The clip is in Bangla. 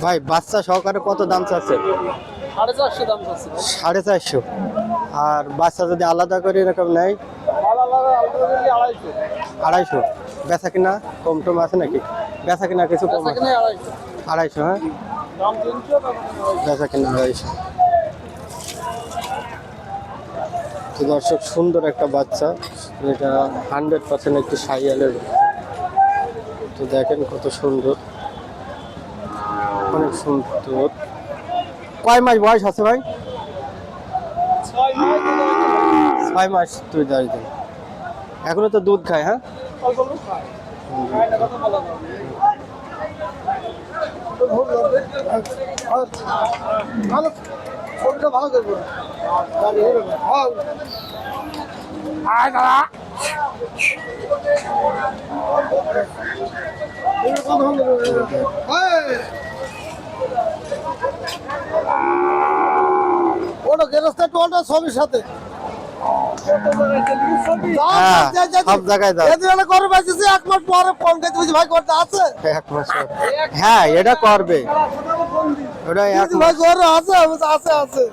ভাই বাচ্চা সহকারে কত দাম চাচ্ছে? 450 দাম চাচ্ছে। 450। আর বাচ্চা যদি আলাদা করে এরকম নেয়? আড়াইশো। 250। বেচা কিনা কম টম আছে নাকি? বেচা কিনা কিছু কম আছে? 250। 250, হ্যাঁ। দাম 300 বেচা কিনা 250। তো দর্শক, সুন্দর একটা বাচ্চা, এটা 100% একটি শাহিওয়ালের। তো দেখেন কত সুন্দর, অনেক সুন্দর। কয় মাস বয়স আছে ভাই? 6 মাস 6 মাস 2-10 দিন। এখনো তো দুধ খায়, হ্যাঁ। অল্প অল্প খায়। খায় না কথা বলা যাবে ভালো ফোনটা ভালো করবো আয় দাদা ওটা গেরস্তা টোলটা সবের সাথে হ্যাঁ, সব জায়গায় দাও। করে পাইছি 1 মাস পরে ফোন করতে বুঝি ভাই করতে আছে 1 মাস হ্যাঁ, এটা করবে। ওটা 1 ভাই করে আছে আছে আছে